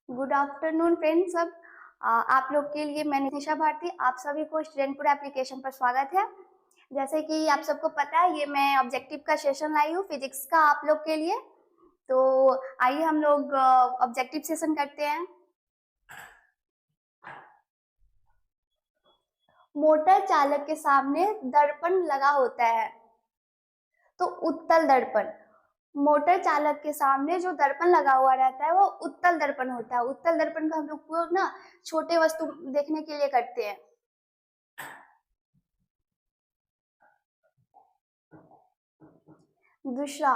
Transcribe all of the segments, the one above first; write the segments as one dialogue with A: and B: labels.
A: Good afternoon friends. सब आप लोग के लिए मैं निशा भारती, आप सभी को स्टूडेंटपुर एप्लीकेशन पर स्वागत है। जैसे कि आप सबको पता है, ये मैं ऑब्जेक्टिव का सेशन लाई हूँ फिजिक्स का आप लोग के लिए। तो आइए हम लोग ऑब्जेक्टिव सेशन करते हैं। मोटर चालक के सामने दर्पण लगा होता है, तो उत्तल दर्पण। मोटर चालक के सामने जो दर्पण लगा हुआ रहता है वो उत्तल दर्पण होता है। उत्तल दर्पण का हम लोग उपयोग ना छोटे वस्तु देखने के लिए करते हैं। दूसरा,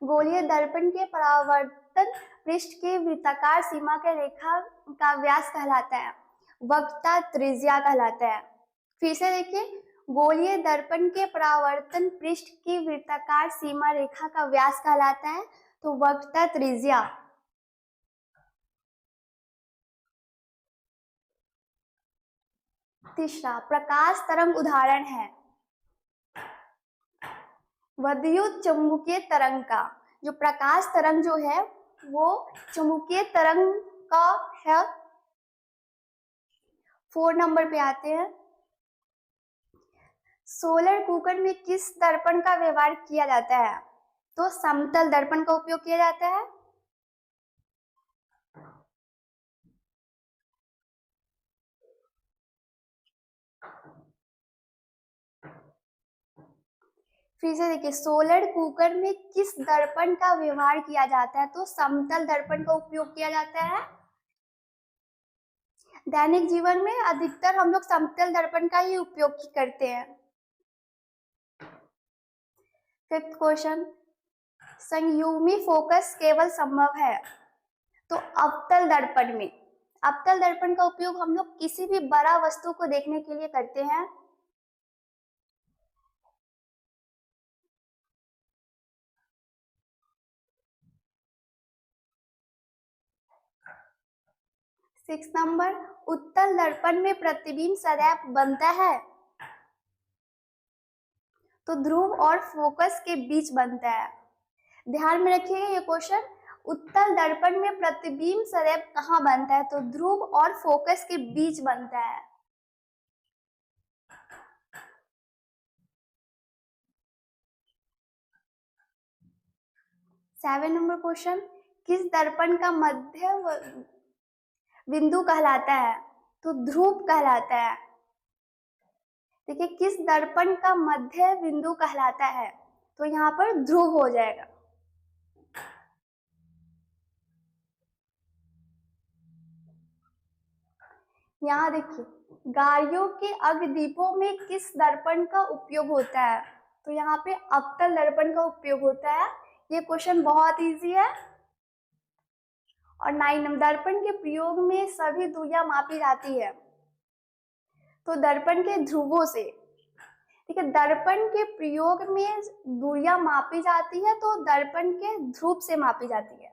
A: गोलीय दर्पण के परावर्तन पृष्ठ की वृत्ताकार सीमा के रेखा का व्यास कहलाता है, वक्रता त्रिज्या कहलाता है। फिर से देखिए, गोलीय दर्पण के परावर्तन पृष्ठ की वृत्ताकार सीमा रेखा का व्यास कहलाता है, तो वक्रता त्रिज्या। तीसरा, प्रकाश तरंग उदाहरण है विद्युत चुंबकीय तरंग का। जो प्रकाश तरंग जो है वो चुंबकीय तरंग का है। 4 नंबर पे आते हैं। सोलर कुकर में किस दर्पण का व्यवहार किया जाता है? तो समतल दर्पण का उपयोग किया जाता है। फिर से देखिए, सोलर कुकर में किस दर्पण का व्यवहार किया जाता है? तो समतल दर्पण का उपयोग किया जाता है। दैनिक जीवन में अधिकतर हम लोग समतल दर्पण का ही उपयोग करते हैं। फिफ्थ क्वेश्चन, संयुग्मी फोकस केवल संभव है तो अवतल दर्पण में। अवतल दर्पण का उपयोग हम लोग किसी भी बड़ा वस्तु को देखने के लिए करते हैं। सिक्स नंबर, उत्तल दर्पण में प्रतिबिंब सदैव बनता है तो ध्रुव और फोकस के बीच बनता है। ध्यान में रखिएगा ये क्वेश्चन, उत्तल दर्पण में प्रतिबिंब सदैव कहाँ बनता है? तो ध्रुव और फोकस के बीच बनता है। सेवन नंबर क्वेश्चन, किस दर्पण का मध्य बिंदु कहलाता है? तो ध्रुव कहलाता है। देखिए, किस दर्पण का मध्य बिंदु कहलाता है? तो यहाँ पर ध्रुव हो जाएगा। यहाँ देखिए, गाड़ियों के अग्रदीपों में किस दर्पण का उपयोग होता है? तो यहाँ पे अवतल दर्पण का उपयोग होता है। ये क्वेश्चन बहुत इजी है। और 9 नंबर, दर्पण के प्रयोग में सभी दूरियां मापी जाती है तो दर्पण के ध्रुवों से। ठीक है, दर्पण के प्रयोग में दूरियां मापी जाती है तो दर्पण के ध्रुव से मापी जाती है।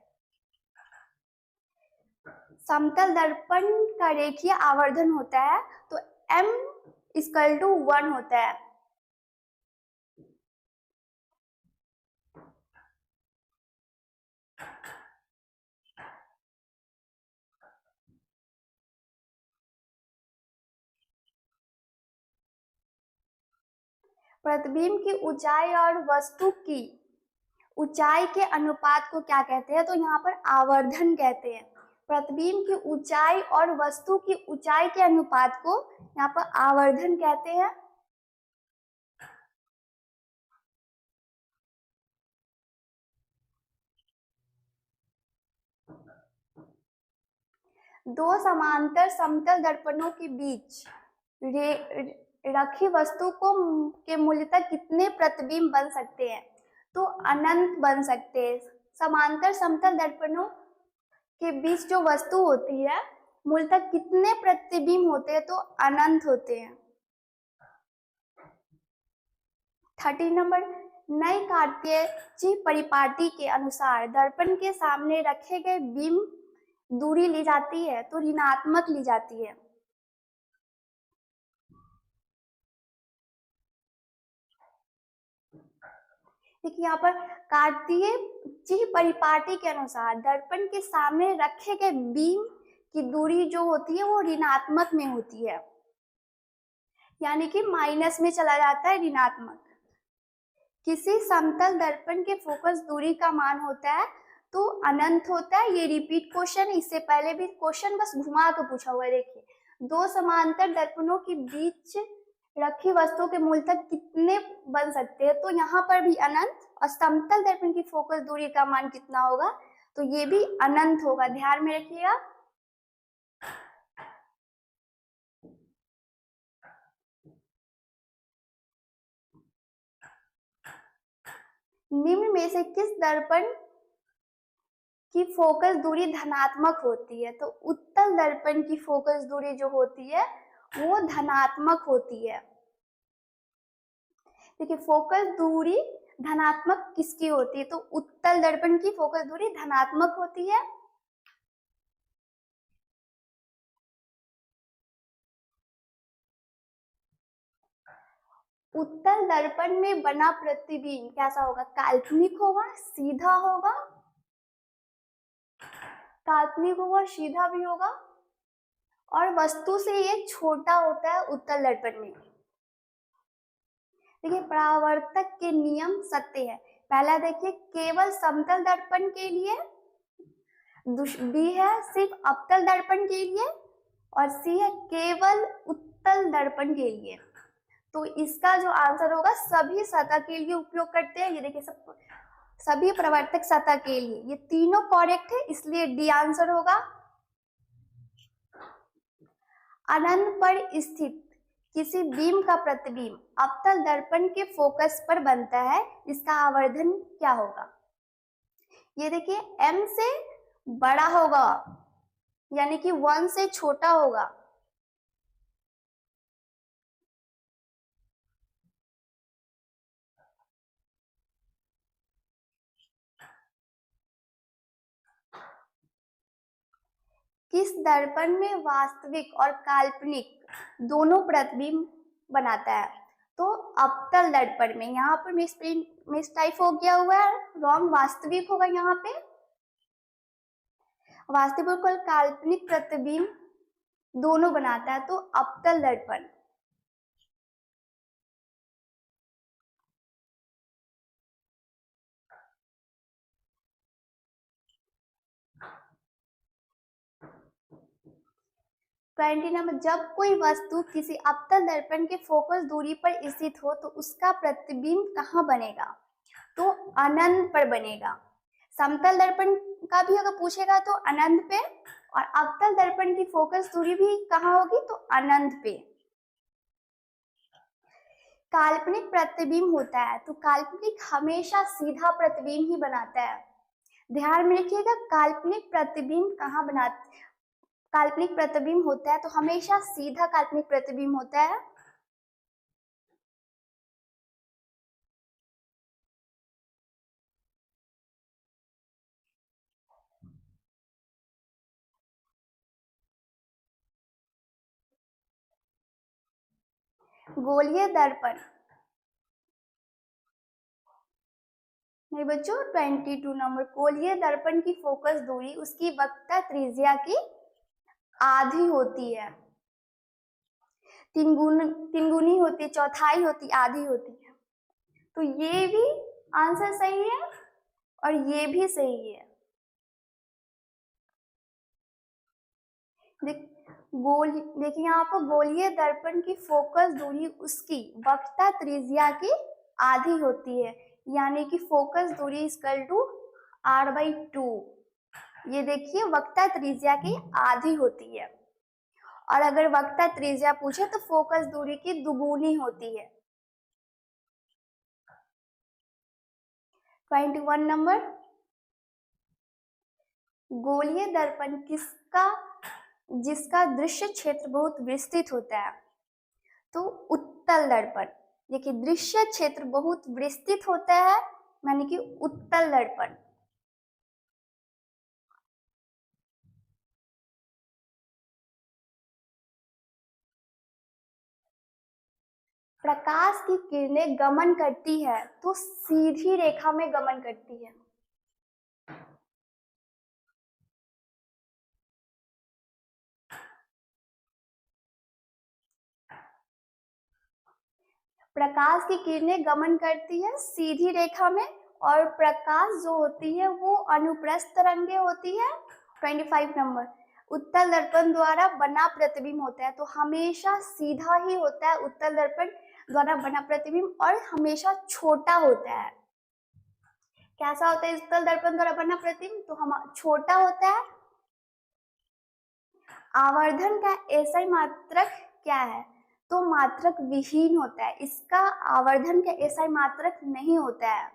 A: समतल दर्पण का रेखीय आवर्धन होता है तो m=1 होता है। प्रतिबिंब की ऊंचाई और वस्तु की ऊंचाई के अनुपात को क्या कहते हैं? तो यहाँ पर आवर्धन कहते हैं। प्रतिबिंब की ऊंचाई और वस्तु की ऊंचाई के अनुपात को यहाँ पर आवर्धन कहते हैं। दो समांतर समतल दर्पणों के बीच रखी वस्तु को के मूलतः कितने प्रतिबिंब बन सकते हैं? तो अनंत बन सकते हैं। समांतर समतल दर्पणों के बीच जो वस्तु होती है मूलतः कितने प्रतिबिंब होते हैं? तो अनंत होते हैं। 30 नंबर, नई कार्तेजी परिपाटी के अनुसार दर्पण के सामने रखे गए बिंब दूरी ली जाती है तो ऋणात्मक ली जाती है। देखिए यहाँ पर कार्तीय जी परिपाटी के अनुसार दर्पण के सामने रखे गए बीम की दूरी जो होती है वो ऋणात्मक में होती है, यानी कि माइनस में चला जाता है ऋणात्मक। किसी समतल दर्पण के फोकस दूरी का मान होता है तो अनंत होता है। ये रिपीट क्वेश्चन, इससे पहले भी क्वेश्चन बस घुमा के पूछा हुआ है। देखिए, दो समांतर दर्पणों के बीच रखी वस्तु के मूल तक कितने बन सकते हैं, तो यहाँ पर भी अनंत। और समतल दर्पण की फोकस दूरी का मान कितना होगा, तो ये भी अनंत होगा, ध्यान में रखिएगा। निम्न में से किस दर्पण की फोकस दूरी धनात्मक होती है, तो उत्तल दर्पण की फोकस दूरी जो होती है वो धनात्मक होती है। देखिए, फोकस दूरी धनात्मक किसकी होती है, तो उत्तल दर्पण की फोकस दूरी धनात्मक होती है। उत्तल दर्पण में बना प्रतिबिंब कैसा होगा, काल्पनिक होगा, सीधा होगा, काल्पनिक होगा, सीधा भी होगा, और वस्तु से ये छोटा होता है उत्तल दर्पण में। देखिए, परावर्तक के नियम सत्य है। पहला देखिए, केवल समतल दर्पण के लिए, बी है सिर्फ अवतल दर्पण के लिए, और सी है केवल उत्तल दर्पण के लिए। तो इसका जो आंसर होगा, सभी सतह के लिए उपयोग करते हैं। ये देखिए, सभी परावर्तक सतह के लिए, ये तीनों करेक्ट है, इसलिए डी आंसर होगा। अनंत पर स्थित किसी बीम का प्रतिबिंब अवतल दर्पण के फोकस पर बनता है, इसका आवर्धन क्या होगा। ये देखिए, m से बड़ा होगा, यानी कि 1 से छोटा होगा। किस दर्पण में वास्तविक और काल्पनिक दोनों प्रतिबिंब बनाता है, तो अवतल दर्पण में। यहाँ पर मिसटाइप हो गया हुआ है, रॉन्ग, वास्तविक होगा यहाँ पे। वास्तविक और काल्पनिक प्रतिबिंब दोनों बनाता है, तो अवतल दर्पण। नंबर, जब कोई वस्तु किसी अवतल दर्पण के फोकस दूरी पर स्थित हो तो उसका प्रतिबिंब कहाँ बनेगा, तो अनंत पर बनेगा। समतल दर्पण का भी अगर पूछेगा तो अनंत पे, और अवतल दर्पण की फोकस दूरी भी कहाँ होगी, तो अनंत पे। काल्पनिक प्रतिबिंब होता है, तो काल्पनिक हमेशा सीधा प्रतिबिंब ही बनाता है। ध्यान में रखिएगा, काल्पनिक प्रतिबिंब कहाँ बनाता, काल्पनिक प्रतिबिंब होता है तो हमेशा सीधा काल्पनिक प्रतिबिंब होता है। गोलीय दर्पण, नहीं बच्चों, 22 नंबर, गोलीय दर्पण की फोकस दूरी उसकी वक्रता त्रिज्या की आधी होती है। तीन गुनी होती है, चौथाई होती, आधी होती है। तो ये भी आंसर सही है और ये भी सही है। देखिए यहाँ पर गोलीय दर्पण की फोकस दूरी उसकी वक्रता त्रिज्या की आधी होती है, यानी कि फोकस दूरी इक्वल टू r/2। ये देखिए, वक्रता त्रिज्या की आधी होती है, और अगर वक्रता त्रिज्या पूछे तो फोकस दूरी की दुगुनी होती है। 21 नंबर, गोलीय दर्पण जिसका दृश्य क्षेत्र बहुत विस्तृत होता है, तो उत्तल दर्पण। देखिए, दृश्य क्षेत्र बहुत विस्तृत होता है, यानी कि उत्तल दर्पण। प्रकाश की किरणें गमन करती है तो सीधी रेखा में गमन करती है। प्रकाश की किरणें गमन करती है सीधी रेखा में, और प्रकाश जो होती है वो अनुप्रस्थ तरंगे होती है। 25 नंबर, उत्तल दर्पण द्वारा बना प्रतिबिंब होता है, तो हमेशा सीधा ही होता है उत्तल दर्पण द्वारा बना प्रतिबिंब, और हमेशा छोटा होता है। कैसा होता है उत्तल दर्पण द्वारा बना प्रतिबिंब? तो हम छोटा होता है। आवर्धन का एसआई मात्रक क्या है? तो मात्रक विहीन होता है, इसका आवर्धन का एसआई मात्रक नहीं होता है।